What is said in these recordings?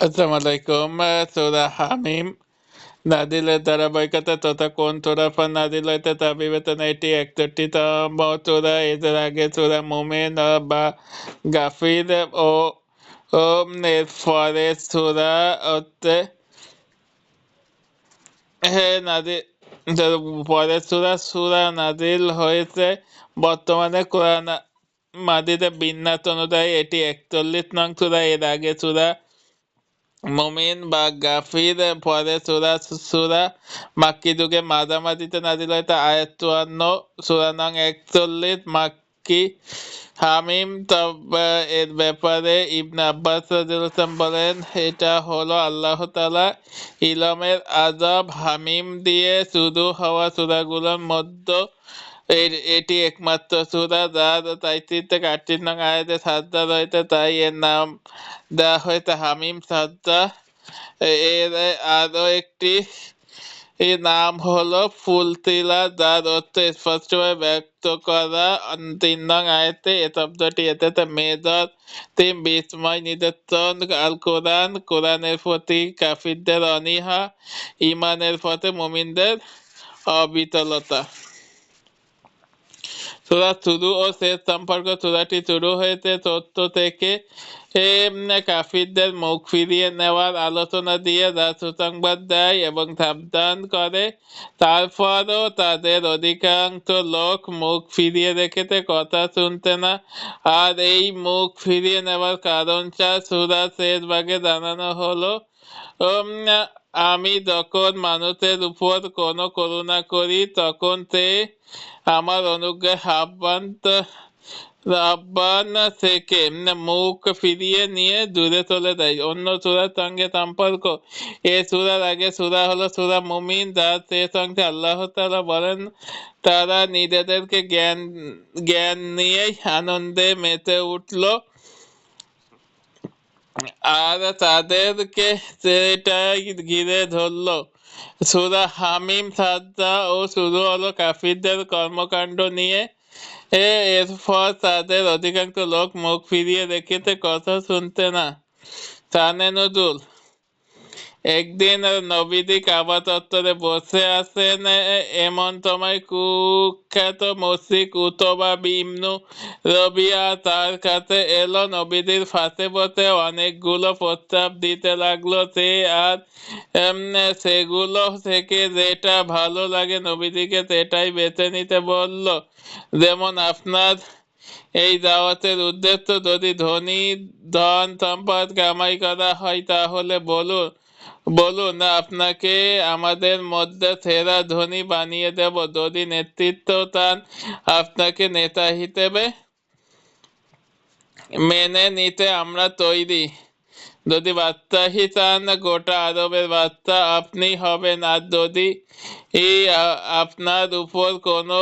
আসসালামু আলাইকুম। সূরা হামিম নাজিলের ধারাবাহিকতা তথা কোন সূরার পর নাজিল হয়েছে তা বিবেচনায় এটি 61তম সূরা। এর আগে সূরা মুমিন বা গাফির ও এর পরে সূরা নাজিল পরের সূরা নাজিল হয়েছে। বর্তমানে কোরআন মাজিদের বিন্যাস অনুযায়ী এটি 41 নং সূরা। এর আগে সূরা মুমিন বা গাফির পরে সূরা মাক্কি যুগে মাঝামাঝিতে নাজিল হয়েছে। আয়াত 54, সূরা নং 41 মাক্কি। হামিম এর ব্যাপারে ইবনে আব্বাস রাদিয়াল্লাহু বলেন, এটা হলো আল্লাহ তাআলা ইলমের আযাব হামিম দিয়ে শুরু হওয়া সূরাগুলোর মধ্যে এটি একমাত্র সূরা যার 33 থেকে 38 নং আয়াতে সাজদা রয়েছে, তাই এর নাম দেওয়া হয়েছে হামিম সাজদা। এর আরো একটি নাম হলো ফুলতিলা, যার অর্থ স্পষ্টভাবে ব্যক্ত করা 3 নং আয়াতে। এ শব্দটি এতে মেজর তিন বিস্ময় নিদর্শন আল কোরআন, কোরআনের প্রতি কাফিরদের অনীহা, ইমানের পথে মুমিনদের অবিচলতা। সূরা শুরু ও শেষ সম্পর্ক। সূরাটি শুরু হয়েছে সত্য থেকে কাফিরদের মুখ ফিরিয়ে নেওয়ার আলোচনা দিয়ে, যা সুসংবাদ দেয় এবং সাবধান করে। তারপরও তাদের অধিকাংশ লোক মুখ ফিরিয়ে রেখেছে, কথা শুনতে না। আর এই মুখ ফিরিয়ে নেওয়ার কারণটা সূরার শেষ ভাগে জানানো হলো। আমি যখন মানুষের উপর কোনো করুণা করি তখন সে আমার অনুগ্রহ আহ্বান থেকে মুখ ফিরিয়ে নিয়ে দূরে চলে যায়। অন্য সূরার সঙ্গে সম্পর্ক। এ সূরার আগে সূরা হলো সূরা মুমিন, যার শেষ অংশে আল্লাহ তাআলা বলেন, তারা নিজেদেরকে জ্ঞান নিয়েই আনন্দে মেতে উঠল আর তাদেরকে সেটাই ঘিরে ধরল। সূরা হামিম সাজদা ও শুরু হলো কাফিরদের কর্মকাণ্ড নিয়ে। এরপর তাদের অধিকাংশ লোক মুখ ফিরিয়ে রেখেছে, কথা শুনতে না। শানে নুজুল। একদিন নবীজি কাবা চত্বরে বসে আছেন, এমন সময় কুখ্যাত মুশরিক উতবা ইবনু রবিয়া তার কাছে এলো। নবীজির পাশে বসে অনেকগুলো প্রস্তাব দিতে লাগলো। সে আর সেগুলো থেকে যেটা ভালো লাগে নবীজিকে সেটাই বেছে নিতে বলল। যেমন, আপনার এই দাওয়াতের উদ্দেশ্য যদি ধন সম্পদ কামাই করা হয় তাহলে বলুন বলুন আপনাকে আমাদের মধ্যে সেরা ধনী বানিয়ে দেব। যদি নেতৃত্ব চান আপনাকে নেতা হিসেবে মেনে নিতে আমরা তৈরি। যদি বাদশাহী চান গোটা আরবের বাদশা আপনি হবেন। আর যদি আপনার উপর কোনো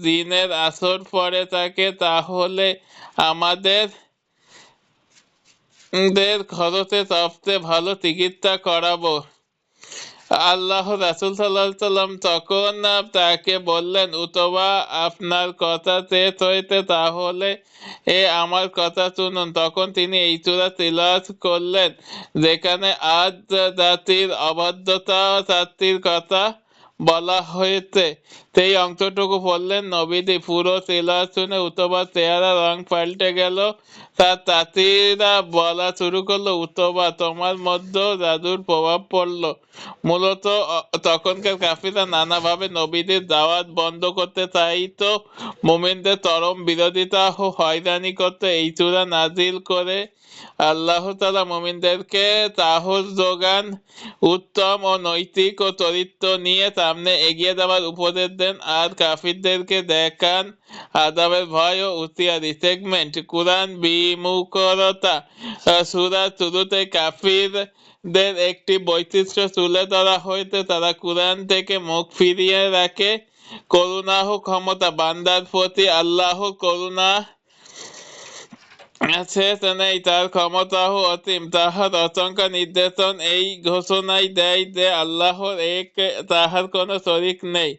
জিনের আসর পড়ে থাকে তাহলে আমাদের খরচে সবচেয়ে ভালো চিকিৎসা করাবো। আল্লাহ রাসূল সাল্লাল্লাহু আলাইহি সাল্লাম তখন তাকে বললেন, উতবা আপনার কথা শেষ হয়েছে, তাহলে আমার কথা শুনুন। তখন তিনি এই সূরা তিলাওয়াত করলেন, যেখানে আদ জাতির অবাধ্যতা জাতির কথা বলা হয়েছে। সেই অংশটুকু পড়লেন নবীজি। পুরো তিলাওয়াত শুনে উতবার চেহারা রং পাল্টে গেল। তার তাঁতিরা বলা শুরু করলো, উতবা তোমার মধ্যেও জাদুর প্রভাব পড়লো। মূলত তখনকার কাফিররা নানাভাবে নবীদের দাওয়াত বন্ধ করতে চাইতো, মুমিনদের চরম বিরোধিতা ও হয়রানি করতে। এই সূরা নাজিল করে আল্লাহ তাআলা মুমিনদেরকে সাহস যোগান, উত্তম ও নৈতিক ও চরিত্র নিয়ে সামনে এগিয়ে যাওয়ার উপদেশ দেন, আর কাফিরদেরকে দেখান আযাবের ভয় ও হুঁশিয়ারি। সেগমেন্ট কুরআন বিমুখতা। সূরার শুরুতে কাফিরদের একটি বৈশিষ্ট্য তুলে ধরা হয়েছে, তারা কুরআন থেকে মুখ ফিরিয়ে রাখে। করুণা ও ক্ষমতা। বান্দার প্রতি আল্লাহর করুণা শেষ নেই, তার ক্ষমতাও অসীম। তাহার অসংখ্য নির্দেশন এই ঘোষণাই দেয় যে আল্লাহর এক, তাহার কোনো শরীক নেই।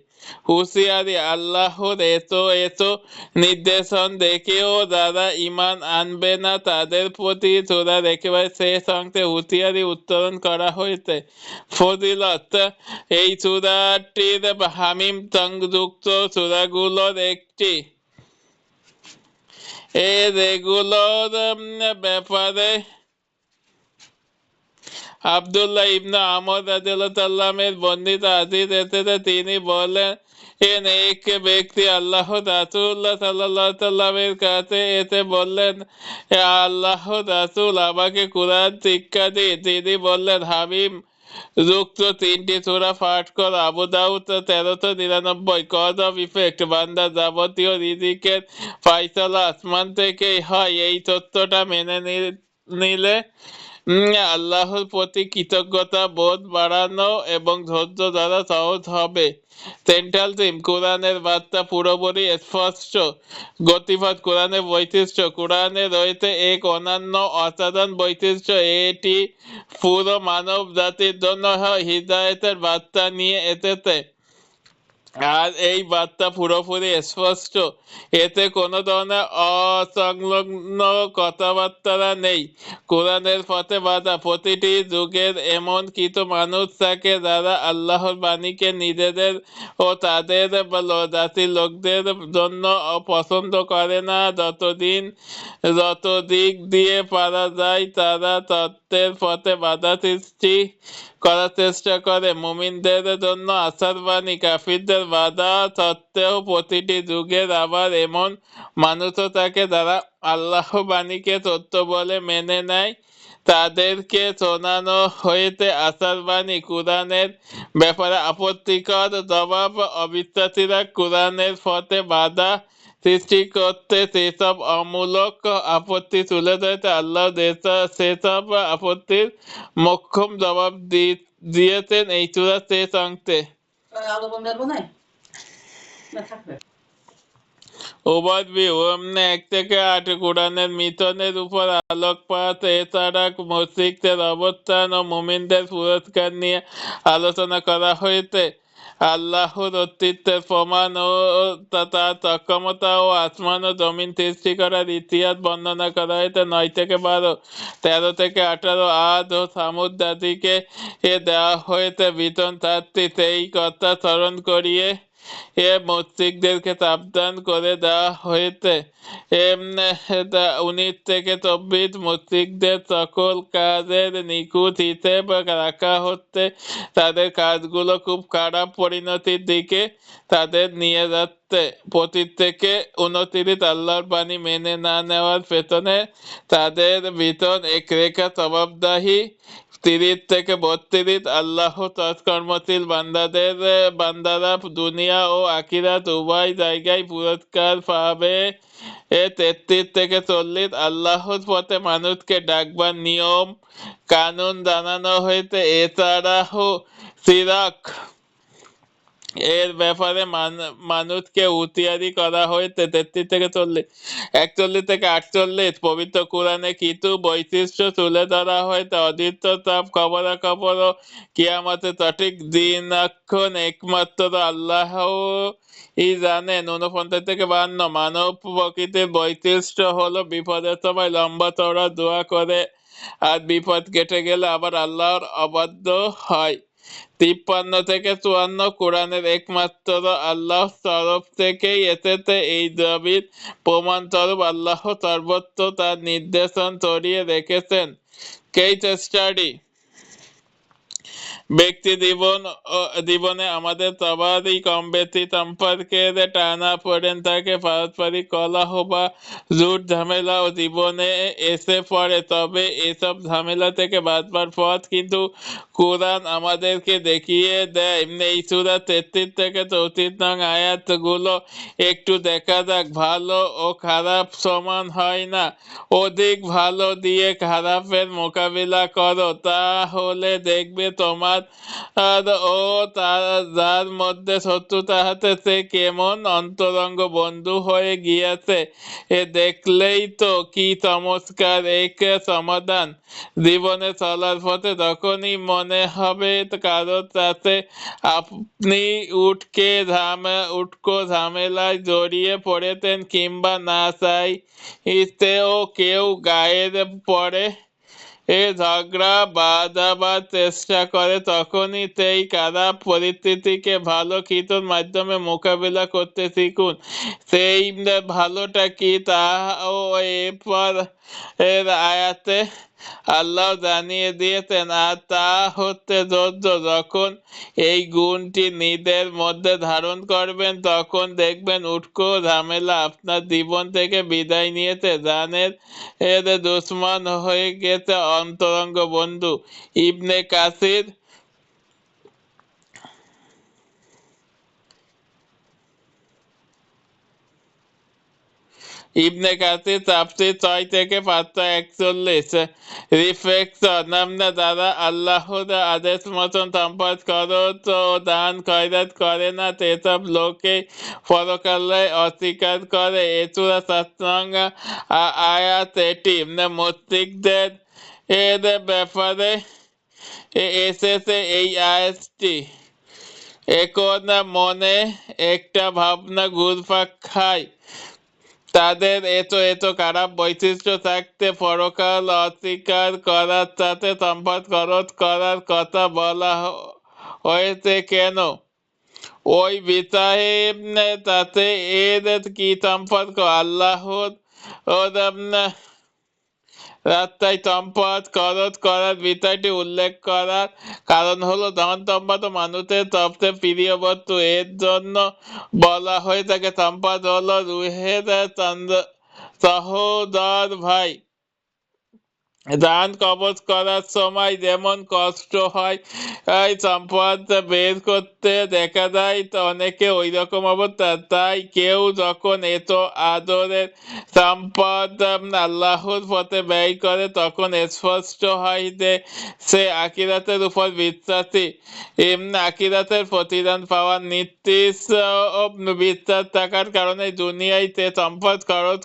হুঁশিয়ারি, আল্লাহর এত এত নির্দেশন দেখেও যারা ঈমান আনবে না তাদের প্রতি সূরার একেবারে শেষ অংশে হুঁশিয়ারি উচ্চারণ করা হয়েছে। ফজিলত, এই সূরাটির হামিম সংযুক্ত সূরাগুলোর একটি। এগুলোর ব্যাপারে আব্দুল্লাহ ইবনে আমর রাদিয়াল্লাহু এর বর্ণিত হাদিস এসেছে, তিনি বলেন এক ব্যক্তি আল্লাহ রাসূলুল্লাহ সাল্লাল্লাহু আলাইহি সাল্লামের কাছে এসে বললেন, আল্লাহ রাসূল, আমাকে কুরআন শিক্ষা দিন। তিনি বললেন, হামিম যুক্ত 3টি সূরা পাঠ কর। আবু দাউদ 1399। কজ অফ ইফেক্ট, বান্দার যাবতীয় রিজিকের ফায়সালা আসমান থেকেই হয়। এই তথ্যটা মেনে নিলে আল্লাহর প্রতি কৃতজ্ঞতা বোধ বাড়ানো এবং ধৈর্য দ্বারা সহজ হবে। সেন্ট্রাল থিম, কোরআনের বার্তা পুরোপুরি স্পষ্ট। গতিপথ, কোরআনের বৈশিষ্ট্য, কোরআনে রয়েছে এক অনন্য অসাধারণ বৈশিষ্ট্য। এটি পুরো মানব জাতির জন্য হিদায়াতের বার্তা নিয়ে এসেছে, আর এই বার্তা পুরোপুরি স্পষ্ট। এতে কোনো ধরনের অসংলগ্ন কথাবার্তা নেই। কোরআনের পথে বাধা, প্রতিটি যুগের এমন কিছু মানুষ থাকে যারা আল্লাহর বাণীকে নিজেদের ও তাদের জাতির লোকদের জন্য পছন্দ করে না। যত দিক দিয়ে পারা যায় তারা তত্ত্বের পথে বাধা সৃষ্টি করার চেষ্টা করে। মুমিনদের জন্য আশার বাণী, কাফিরদের বাধা সত্ত্বেও প্রতিটি যুগের আবার এমন মানুষও থাকে যারা আল্লাহ বাণীকে সত্য বলে মেনে নেয়। তাদেরকে শোনানো হয়েছে আশার বাণী। কোরআনের ব্যাপারে আপত্তিকর জবাব, অবিশ্বাসীরা কোরআনের পথে বাধা সৃষ্টি করতে সেসব অমূলক আপত্তি তুলে ধরেছে। আল্লাহ সেসব আপত্তির মোক্ষম জবাব দিয়েছেন এই সূরার শেষ অংশে। ওভারভিউ, 1 থেকে 8 কোরআনের মিশনের উপর আলোকপাত। এছাড়া মসজিদের অবস্থান ও মুমিনদের পুরস্কার নিয়ে আলোচনা করা হয়েছে। আল্লাহর অস্তিত্বের প্রমাণ ও তার সক্ষমতা ও আসমান ও জমিন সৃষ্টি করার ইতিহাস বর্ণনা করা হয়েছে। 9 থেকে 12, 13 থেকে 18 আদ ও সামুদ জাতিকে দেওয়া হয়েছে বিতন শাস্তি। সেই কথা স্মরণ করিয়ে মস্তিষ্কদেরকে সাবধান করে দেওয়া হয়েছে। 19 থেকে 24, মস্তিষ্কদের সকল কাজের নিখুঁত হিসেব রাখা হচ্ছে। তাদের কাজগুলো খুব খারাপ পরিণতির দিকে তাদের নিয়ে যাচ্ছে। 25 থেকে 29, আল্লাহর বাণী মেনে না নেওয়ার পেছনে তাদের ভিতর এক রেখা স্বভাবদায়ী। 30 থেকে 32, আল্লাহ সৎকর্মশীল বান্দারা দুনিয়া ও আখিরাত উভয় জায়গায় পুরস্কার পাবে। 33 থেকে 40, আল্লাহর পথে মানুষকে ডাকবার নিয়ম কানুন জানানো হয়েছে। এছাড়াও শিরক এর ব্যাপারে মানুষকে হুঁশিয়ারি করা হয়েছে। 33 থেকে 40, 41 থেকে 48, পবিত্র কোরআনে কিছু বৈশিষ্ট্য তুলে ধরা হয়েছে। অদৃশ্য সব খবরাখবর ও কিয়ামতের সঠিক দিনক্ষণ একমাত্র আল্লাহই জানেন। 49 থেকে 52, মানব প্রকৃতির বৈশিষ্ট্য হলো বিপদের সময় লম্বা চওড়া দোয়া করে আর বিপদ কেটে গেলে আবার আল্লাহর অবাধ্য হয়। 53 থেকে 54, কোরআনের একমাত্র আল্লাহর তরফ থেকেই এসেছে এই দাবির প্রমাণস্বরূপ আল্লাহ সর্বত্র তার নির্দেশন ছড়িয়ে রেখেছেন। কেস স্টাডি, ব্যক্তি জীবনে আমাদের সবারই কম বেশি সম্পর্কের টানাপোড়েন থাকে। পারস্পরিক কলহ বা জুট ঝামেলাও জীবনে এসে পড়ে, তবে এসব ঝামেলা থেকে বাঁচবার পথ কিন্তু কোরআন আমাদেরকে দেখিয়ে দেয়। এই সূরা 33 থেকে 34 নং আয়াতগুলো একটু দেখা যাক। ভালো ও খারাপ সমান হয় না, অধিক ভালো দিয়ে খারাপের মোকাবিলা করো, তাহলে দেখবে তোমার ও যার মধ্যে শত্রুতা হাতে সে কেমন অন্তরঙ্গ বন্ধু হয়ে গিয়েছে, এ দেখলেই তো কি চমৎকার এক সমাধান। জীবনে চলার পথে তখনই মনে হবে কারোর সাথে আপনি উটকো ঝামেলায় জড়িয়ে পড়েছেন, কিংবা না চাইতেও কেউ গায়ের পড়ে ঝগড়া বাঁধাবার চেষ্টা করে, তখনই সেই খারাপ পরিস্থিতিকে ভালো কিছুর মাধ্যমে মোকাবিলা করতে শিখুন। সেই ভালোটা কি তাও এরপর এর আয়াতে আল্লাহ জানিয়ে দিয়েছেন, আর তা হচ্ছে ধৈর্য। যখন এই গুণটি নিজের মধ্যে ধারণ করবেন, তখন দেখবেন উটকো ঝামেলা আপনার জীবন থেকে বিদায় নিয়েছে, জানের এর দুশ্মন হয়ে গেছে অন্তরঙ্গ বন্ধু। ইবনে কাসির তাফসীর 6 থেকে 541। রিফ্লেকশন, আমরা যারা আল্লাহর আদেশ মতন সম্পদ খরচ ও দান খয়রাত করে না, সেসব লোকে পরকালে অস্বীকার করে। এ সূরা 7 নং আয়াত। এটি মুশরিকদের এর ব্যাপারে এসেছে। এই আয়াতটি এখন মনে একটা ভাবনা ঘুরপাক খায়, তাদের এত খারাপ বৈশিষ্ট্য থাকতে পরকাল অস্বীকার করার সাথে সম্পদ খরচ করার কথা বলা হয়েছে কেন? ওই বিষয়ে তাতে এর কি সম্পর্ক? আল্লাহর রাস্তায় সম্পদ খরচ করার বিষয়টি উল্লেখ করার কারণ হলো ধন সম্পদ মানুষের সবচেয়ে প্রিয় বস্তু। এর জন্য বলা হয়ে থাকে সম্পদ হলো রুহের সহোদর ভাই। ধান কবজ করার সময় যেমন কষ্ট হয় সম্পদ বের করতে, দেখা যায় তো অনেকে ওই রকম অবস্থা। তাই কেউ যখন এত আদরের সম্পদ আল্লাহর পথে ব্যয় করে, তখন স্পষ্ট হয় যে সে আখিরাতের উপর বিশ্বাসী। আখিরাতের প্রতিদান পাওয়ার নিশ্চিত বিশ্বাস থাকার কারণে দুনিয়ায় সে সম্পদ খরচ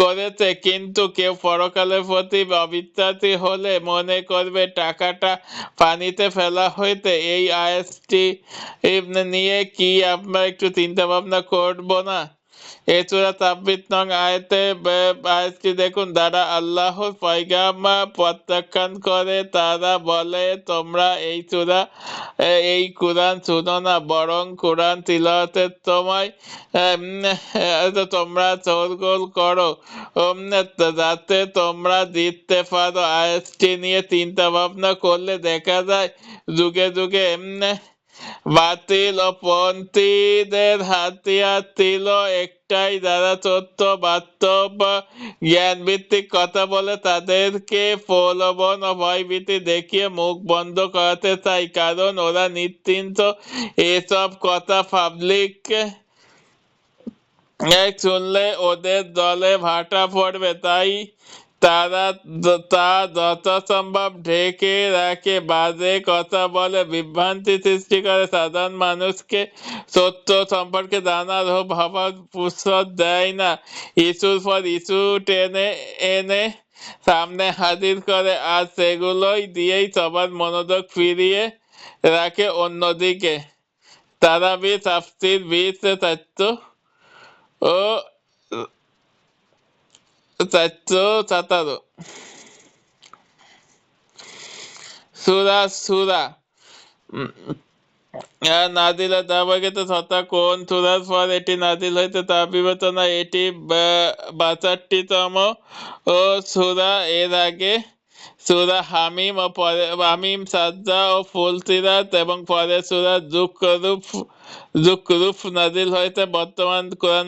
করেছে। কিন্তু কেউ পরকালের প্রতি অবিশ্বাসী হলে মনে করবে টাকাটা পানিতে ফেলা হয়েছে। এই আয়াতটি নিয়ে কি আমরা একটু চিন্তা ভাবনা করবো না? এই সূরা 26 নং আয়াতটি দেখুন, যারা আল্লাহর পয়গাম প্রত্যাখ্যান করে তারা বলে, তোমরা এই কুরআন শুনো না, বরং কুরআন তিলাওয়াতের সময় তোমরা শোরগোল করো যাতে তোমরা জিততে পারো। আয়াতটি নিয়ে চিন্তা ভাবনা করলে দেখা যায় যুগে যুগে বাতিল ও পন্থীদের হাতিয়ার ছিল একটাই, যারা সত্য বাস্তব জ্ঞান ভিত্তিক কথা বলে তাদেরকে প্রলোভন ও ভয়ভীতি দেখিয়ে মুখ বন্ধ করাতে চাই, কারণ ওরা নিশ্চিন্ত এসব কথা পাবলিক শুনলে ওদের দলে ভাটা পড়বে। তাই তারা তা যথাসম্ভব ঢেকে রাখে, বাজে কথা বলে, বিভ্রান্তি সৃষ্টি করে, সাধারণ মানুষকে সত্য সম্পর্কে জানার ও ভাবার ফুরসত দেয় না। ইস্যুর পর ইস্যু টেনে এনে সামনে হাজির করে, আর সেগুলোই দিয়েই সবার মনোযোগ ফিরিয়ে রাখে অন্যদিকে। তারাবি তাফসীর 20 ও 417। সূরা নাজিল ধারাবাহিকত সত্তা কোন সূরার পর এটি নাজিল হয়েছে তা বিবেচনায় এটি 62তম ও সূরা। এর আগে সূরা হামিম ও পরে হামিম, সাজ্জা ও ফুলসিরাত এবং পরে সূরা যুকরুফ নাজিল হয়েছে। বর্তমান কোরআন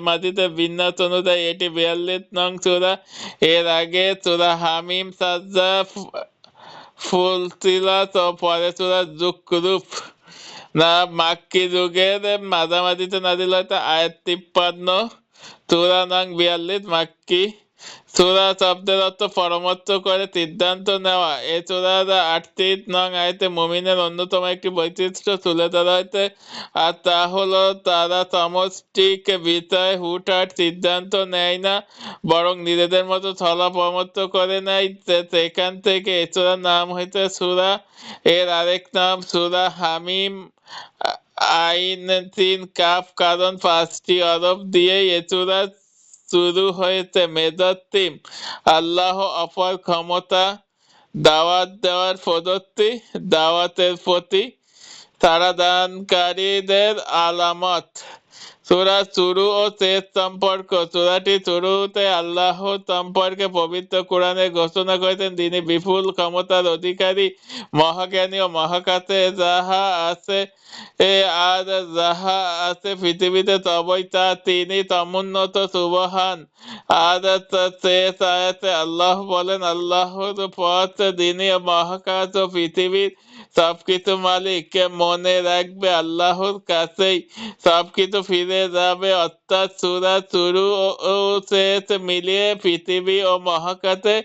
মাজিদের বিন্যাস অনুযায়ী এটি 42 নং সূরা। এর আগে সূরা হামিম, সাজ্জা, ফুলসিরাত ও পরে সূরা যুকরুফ মাক্কি যুগের মাঝামাঝিতে নাজিল হয়েছে। আয়াত 53, সূরা নং 42 মাক্কি। সূরা শব্দের অর্থ পরামর্শ করে সিদ্ধান্ত নেওয়া। এ সূরার 38 নং আয়াতে মুমিনের অন্যতম একটি বৈশিষ্ট্য তুলে ধরা হয়েছে, আর তা হলো তারা সমষ্টিক বিষয়ে হুটহাট সিদ্ধান্ত নেয় না, বরং নিজেদের মতো চলা পরামর্শ করে নেয়। সেখান থেকে এ সূরার নাম হয়েছে সূরা। এর আরেক নাম সূরা হামিম, আইন সিন কাফ, কারণ 5টি হরফ দিয়েই এ সূরা শুরু হয়েছে। মেজর থিম: আল্লাহ অপার ক্ষমতা, দাওয়াত দেওয়ার পদ্ধতি, দাওয়াতের প্রতি সাড়া দানকারীদের আলামত। সূরার শুরু ও শেষ সম্পর্ক: সূরাটি শুরুতে আল্লাহ সম্পর্কে পবিত্র কোরআনে ঘোষণা করেছেন, তিনি বিপুল ক্ষমতার অধিকারী, মহাজ্ঞানী ও মহাকাশে যাহা আছে আর যাহা আছে পৃথিবীতে সবই তার, তিনি সমুন্নত সুবহান। আর শেষ আয়াতে আল্লাহ বলেন, আল্লাহর পথ যিনি মহাকাশ ও পৃথিবীর সবকিছু মালিক। মনে রাখবে আল্লাহর কাছেই সবকিছু ফিরে যাবে। অর্থাৎ সূরার শুরু ও শেষ মিলিয়ে পৃথিবী ও মহাকাশে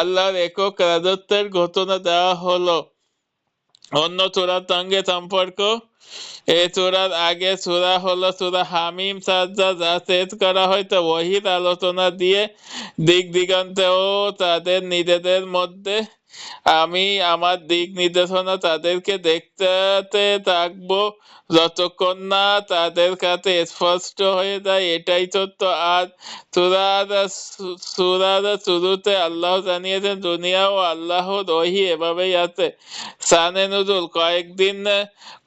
আল্লাহর একক রাজত্বের ঘোষণা দেওয়া হলো। অন্য সূরার সঙ্গে সম্পর্ক: এই সূরার আগে সূরা হলো সূরা হামিম সাজ্জা, যা শেষ করা হয়তো ওহীর আলোচনা দিয়ে। দিক দিগন্তে ও তাদের নিজেদের মধ্যে আমি আমার দিক নির্দেশনা তাদেরকে দেখতে থাকবো যতক্ষণ না তাদের কাছে স্পষ্ট হয়ে যায়, এটাই সত্য। আর সূরার শুরুতে আল্লাহ জানিয়েছেন, দুনিয়া ও আল্লাহর ওহী এভাবেই আছে। শানে নুজুল: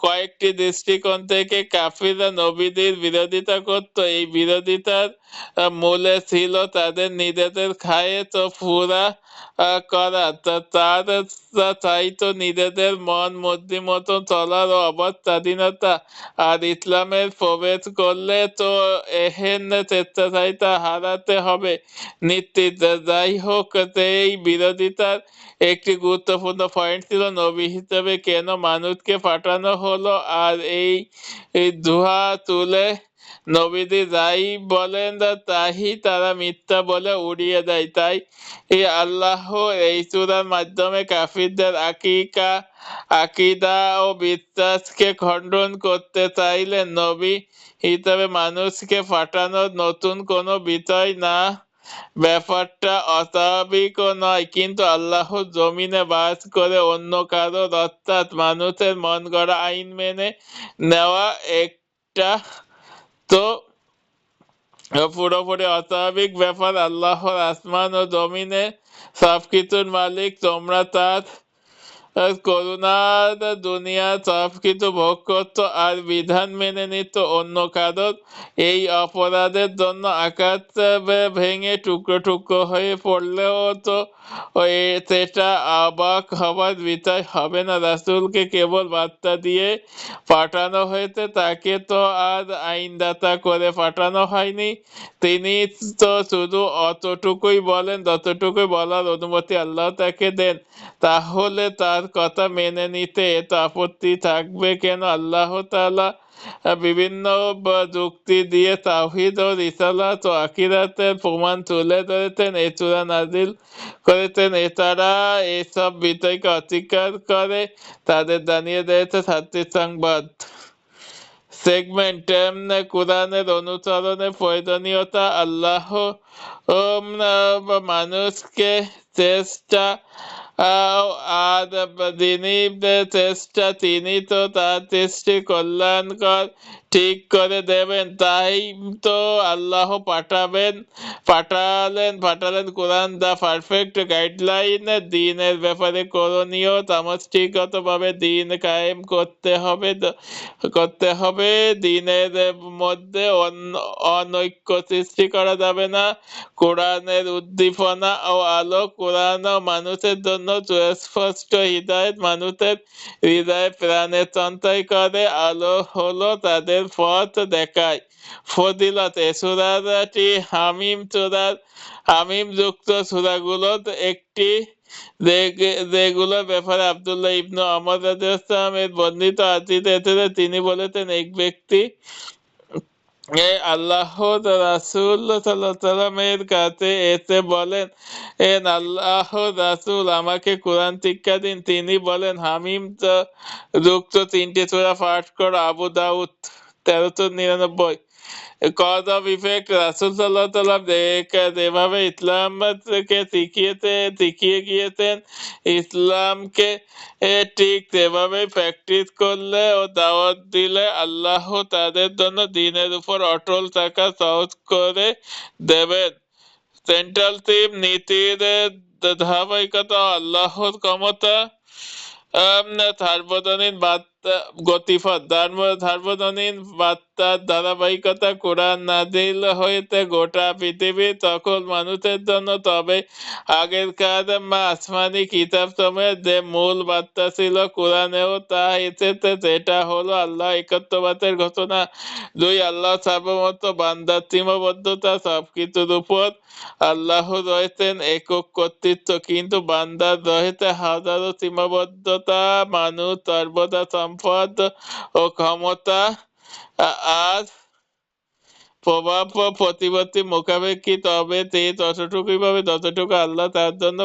কয়েকটি দৃষ্টিকোণ থেকে কাফিররা নবীদের বিরোধিতা করত। এই বিরোধিতার মূলে ছিল তাদের নিজেদের খায়েশ ও পুরা করা। তারা চাইতো নিজেদের মন মর্জি মতো চলার ও অবাধ স্বাধীনতা, আর ইসলামের প্রবেশ করলে তো এহেন স্বেচ্ছাচারিতা হারাতে হবে নিশ্চিত। যাই হোক, এই বিরোধিতার একটি গুরুত্বপূর্ণ পয়েন্ট ছিল নবী হিসেবে কেন মানুষকে পাঠানো হলো, আর এই ধোঁয়া তুলে নবীজি যাই বলেন তাই তারা মিথ্যা বলে উড়িয়ে দেয়। তাই আল্লাহ এই সূরার মাধ্যমে কাফিরদের আকীদা ও বিশ্বাসকে খণ্ডন করতে চাইলেন। নবী হিসেবে মানুষকে পাঠানো নতুন কোনো বিষয় না, ব্যাপারটা অস্বাভাবিকও নয়, কিন্তু আল্লাহর জমিনে বাস করে অন্য কারোর অর্থাৎ মানুষের মন গড়া আইন মেনে নেওয়া একটা তো পুরোপুরি অস্বাভাবিক ব্যাপার। আল্লাহর আসমান ও জমিনে সবকিছুর মালিক, তোমরা তার করুণার দুনিয়া সবকিছু ভোগ করত আর বিধান মেনে নিত। অন্য কারোর এই অপরাধের জন্য আকাশ ভেঙে টুকরো টুকরো হয়ে পড়লেও তো সেটা অবাক হবার বিষয় হবে না। রাসূলকে কেবল বার্তা দিয়ে পাঠানো হয়েছে, তাকে তো আর আইনদাতা করে পাঠানো হয়নি। তিনি তো শুধু অতটুকুই বলেন যতটুকুই বলার অনুমতি আল্লাহ তাকে দেন। তাহলে তার কথা মেনে নিতে এত আপত্তি থাকবে কেন? আল্লাহ তাআলা বিভিন্ন যুক্তি দিয়ে তাওহীদ ও রিসালাত ও আখিরাতের প্রমাণ তুলে ধরেছেন, এই সূরা নাযিল করেছেন। এছাড়া এসব বিষয়কে অস্বীকার করে তাদের জানিয়ে দিয়েছে 7টি সংবাদ। সেগমেন্ট: কোরআনের অনুসরণের প্রয়োজনীয়তা। আল্লাহ মানুষকে চেষ্টা আর যিনি চেষ্টা তিনি তো তার সৃষ্টি কল্যাণকর ঠিক করে দেবেন। তাই তো আল্লাহ পাঠালেন কোরআন, দা পারফেক্ট গাইডলাইন। দ্বীনের ব্যাপারে করণীয় সমষ্টিগতভাবে দ্বীন কায়েম করতে হবে। দ্বীনের মধ্যে অনৈক্য সৃষ্টি করা যাবে না। কোরআনের উদ্দীপনা ও আলো: কোরআন মানুষের জন্য সুস্পষ্ট হিদায়াত, মানুষের হৃদয়ে প্রাণে সঞ্চয় করে, আলো হলো তাদের পথ দেখায়। ফজিলত: সূরাটি হামিম যুক্ত সূরাগুলোর একটি, যেগুলোর ব্যাপারে আব্দুল্লাহ ইবনে ওমর রাদিয়াল্লাহু আনহু এর বর্ণিত হাদীসে এসেছে, তিনি বলেছেন, এক ব্যক্তি আল্লাহ রাসূল সাল্লাল্লাহু আলাইহি সাল্লামের কাছে এসে বলেন, আল্লাহ রাসূল আমাকে কোরআন শিক্ষা দিন। তিনি বলেন, হামিম যুক্ত 3টি সূরা পাঠ করো। আবু দাউদ 1399। কজ অফ ইফেক্ট, রাসূল সাল্লাল্লাহু আলাইহি সাল্লাম যেভাবে ইসলামকে শিখিয়ে গিয়েছেন, ইসলামকে ঠিক সেভাবেই প্র্যাকটিস করলে ও দাওয়াত দিলে আল্লাহ তাদের জন্য দ্বীনের উপর অটল থাকা সহজ করে দেবেন। সেন্ট্রাল থিম, নীতির ধারাবাহিকতা, আল্লাহর ক্ষমতা, সার্বজনীন বার্তা, গতিপথ, সার্বজনীন বার্তার ধারাবাহিকতা। কোরআন নাজিল হয়েছে গোটা পৃথিবীর সকল মানুষের জন্য, তবে আগেরকার আসমানি কিতাব সময়ের যে মূল বার্তা ছিল কোরআনেও তা এসেছে, সেটা হলো আল্লাহ একত্ববাদের ঘোষণা। 2, আল্লাহ সার্বভৌমত্ব, বান্দার সীমাবদ্ধতা। সবকিছুর উপর আল্লাহ রয়েছেন একক কর্তৃত্ব, কিন্তু বান্দার রয়েছে হাজারো সীমাবদ্ধতা। মানুষ সর্বদা সম্পদ ও ক্ষমতা আর প্রভাব প্রতিপত্তি মুখাপেক্ষি, তবে সে ততটুকুই পাবে যতটুকু আল্লাহ তার জন্য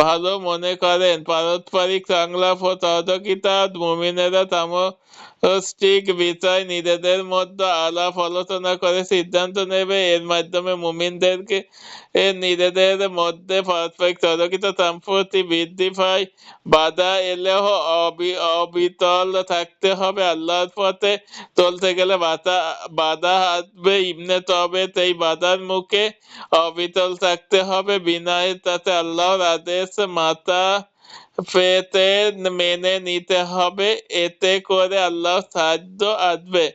ভালো মনে করেন। পারস্পরিক সংলাপ ও সহযোগিতা, মুমিনেরা সামষ্টিক বিষয় নিজেদের মধ্যে আলাপ আলোচনা করে সিদ্ধান্ত নেবে। এর মাধ্যমে মুমিনদেরকে নিজেদের মধ্যে পারস্পরিক সহযোগিতা সম্প্রতি বৃদ্ধি পায়। বাধা এলেও অবিচল থাকতে হবে। আল্লাহর পথে চলতে গেলে বাধা আসবে, তবে সেই বাধার মুখে অবিচল থাকতে হবে। বিনয়ের সাথে আল্লাহর আদেশ মাথা পেতে মেনে নিতে হবে, এতে করে আল্লাহর সাহায্য আসবে।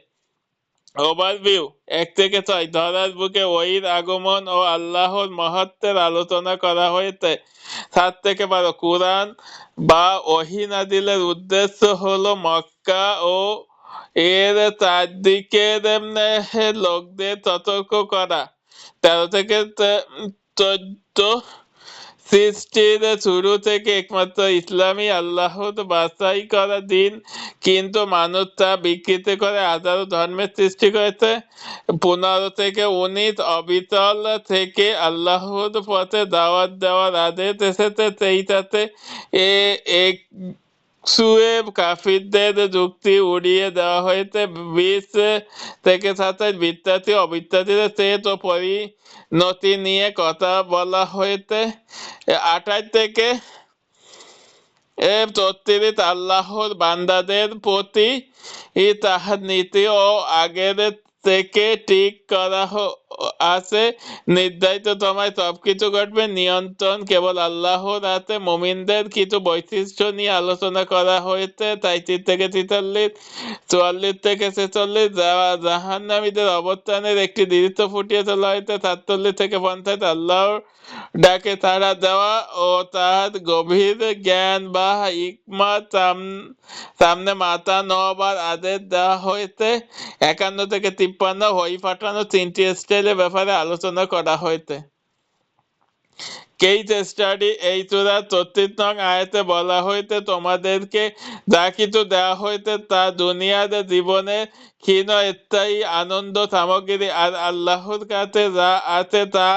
ওভারভিউ 1 থেকে 6। ধরার বুকে ওহীর আগমন ও আল্লাহর মহত্বের আলোচনা করা হয়েছে। 7 থেকে 12। কুরআন বা ওহী নাজিলের উদ্দেশ্য হলো মক্কা ও এর চারদিকের লোকদের সতর্ক করা। 13 থেকে 14। সৃষ্টির শুরু থেকে একমাত্র ইসলামই আল্লাহর বাছাই করা দিন, কিন্তু মানুষ তা বিকৃত করে হাজারো ধর্মের সৃষ্টি করেছে। 15 থেকে 19। অবিচল থেকে আল্লাহর পথে দাওয়াত দেওয়ার আদেশ এসেছে, সেইটাতে এক সুয়ে কাফিরদের যুক্তি উড়িয়ে দেওয়া হয়েছে। 20 থেকে 27। বিশ্বাসী অবিশ্বাসীদের সেট ও পরিণতি নিয়ে কথা বলা হয়েছে। 28 থেকে 34। আল্লাহর বান্দাদের প্রতি তাহার নীতি ও আগের থেকে ঠিক করা আছে। নির্ধারিত সময় সবকিছু ঘটবে, নিয়ন্ত্রণ কেবল আল্লাহর হাতে। মুমিনদের কিছু বৈশিষ্ট্য নিয়ে আলোচনা করা হয়েছে। 33 থেকে 43। 44 থেকে 46। জাহান্নামীদের অবস্থানের একটি দৃশ্য ফুটিয়ে তোলা হয়েছে। 47 থেকে 50। আল্লাহর ডাকে সাড়া দেওয়া ও তার গভীর জ্ঞান বা হিকমত সামনে মাথা নোয়াবার আদেশ দেওয়া হয়েছে। 51 থেকে 53। ওহী পাঠানো 3টি স্টাইলের ব্যাপারে আলোচনা করা হয়েছে। কেস স্টাডি, এই সূরার 34 নং আয়াতে বলা হয়েছে, তোমাদেরকে যা কিছু দেওয়া হয়েছে তা দুনিয়ার জীবনে ক্ষীণ স্থায়ী আনন্দ সামগ্রী, আর আল্লাহর কাছে যা আছে তা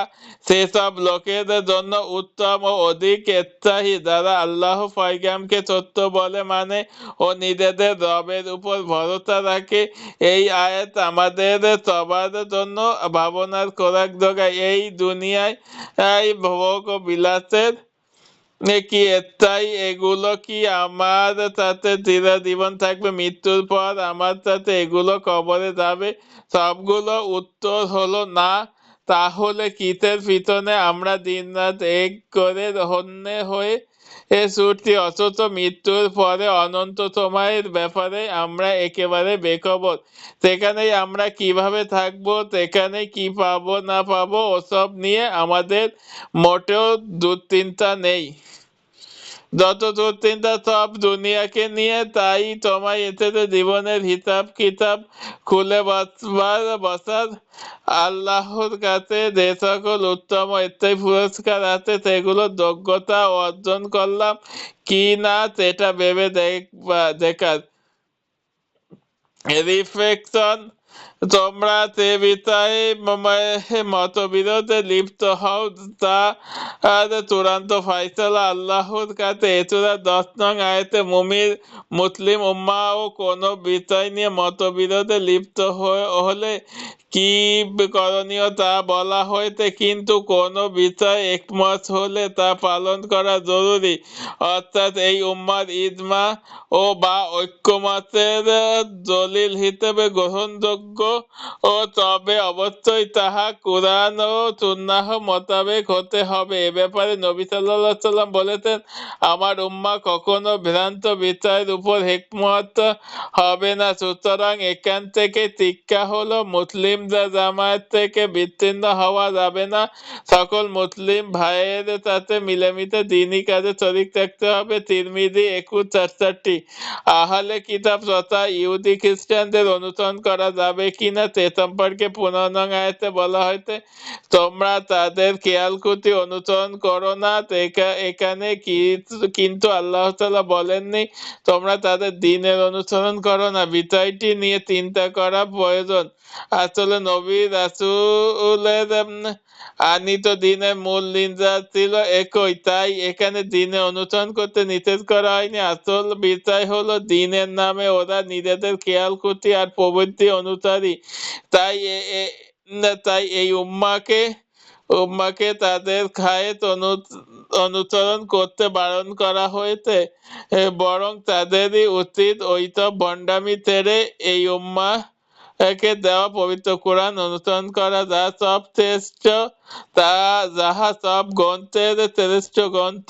সেসব লোকের জন্য উত্তম ও অধিক স্থায়ী যারা আল্লাহ পয়গামকে সত্য বলে মানে ও নিজেদের রবের উপর ভরসা রাখে। এই আয়াত আমাদের সবার জন্য ভাবনার খোরাক জোগায়। এই দুনিয়ায় ভোগ ও বিলাসের কি স্থায়ী? এগুলো কি আমার সাথে চিরজীবন থাকবে? মৃত্যুর পর আমার সাথে এগুলো কবরে যাবে? সবগুলো উত্তর হলো না। তাহলে কিসের পিছনে আমরা দিনরাত এক করে হন্যে হয়ে ছুটছি, অথচ মৃত্যুর পরে অনন্ত সময়ের ব্যাপারে আমরা একেবারে বেখবর। সেখানেই আমরা কিভাবে থাকবো, সেখানে কি পাবো না পাবো, ওসব নিয়ে আমাদের মোটেও দুশ্চিন্তা নেই। যত দুশ্চিন্তা সব দুনিয়াকে নিয়ে। তাই তোমায় এসেছে জীবনের হিসাব কিতাব খুলে বসার। আল্লাহর কাছে যে সকল উত্তম স্থায়ী পুরস্কার আছে সেগুলো যোগ্যতা অর্জন করলাম কি না সেটা ভেবে দেখার। রিফ্লেকশন, তোমরা তে বিষয়ে মতবিরোধে লিপ্ত হও, তা চূড়ান্ত ফয়সালা আল্লাহর কাছে। সূরা 10 নং আয়াতে মুসলিম উম্মাহ ও কোনো বিষয় নিয়ে মতবিরোধে লিপ্ত হলে কি করণীয় তা বলা হয়েছে, কিন্তু কোনো বিষয় একমত হলে তা পালন করা জরুরি, অর্থাৎ এই উম্মার ইজমা ও বা ঐক্যমতের দলিল হিসেবে গ্রহণযোগ্য, ও তবে অবশ্যই তাহা কুরআন ও সুন্নাহ মোতাবেক হতে হবে। এ ব্যাপারে নবী সাল্লাল্লাহু আলাইহি সাল্লাম বলেছেন, আমার উম্মাহ কখনো ভ্রান্ত বিষয়ের উপর একমত হবে না। সুতরাং এখান থেকে শিক্ষা হলো, মুসলিমরা জামায়াত থেকে বিচ্ছিন্ন হওয়া যাবে না, সকল মুসলিম ভাইয়ের সাথে মিলেমিশে দ্বীনি কাজে শরীক থাকতে হবে। তিরমিজি 21-66। আহলে কিতাব তথা ইহুদি খ্রিস্টানদের অনুসরণ করা যাবে কিনা সে সম্পর্কে 15 নং আয়াতে বলা হয়েছে, তোমরা তাদের খেয়ালকুতি অনুসরণ করো না। এখানে কিন্তু আল্লাহ তাআলা বলেননি তোমরা তাদের দ্বীনের অনুসরণ করো না। বিষয়টি নিয়ে চিন্তা করা প্রয়োজন। আসলে নবী রাসূলের আনিত দ্বীনের মূল নির্দেশ ছিল একই, তাই এখানে দ্বীনের অনুসরণ করতে নিষেধ করা হয়নি। আসল বিষয় হলো দ্বীনের নামে ওরা নিজেদের খেয়ালকুতি আর প্রবৃত্তি অনুসারী। তাই এই উম্মাকে তাদের খায়েত অনুসরণ করতে বারণ করা হয়েছে, বরং তাদেরই উচিত ওইসব ভণ্ডামি ছেড়ে এই উম্মাহকে দেওয়া পবিত্র কোরআন অনুসরণ করা, যাহা সব গ্রন্থের শ্রেষ্ঠ গ্রন্থ।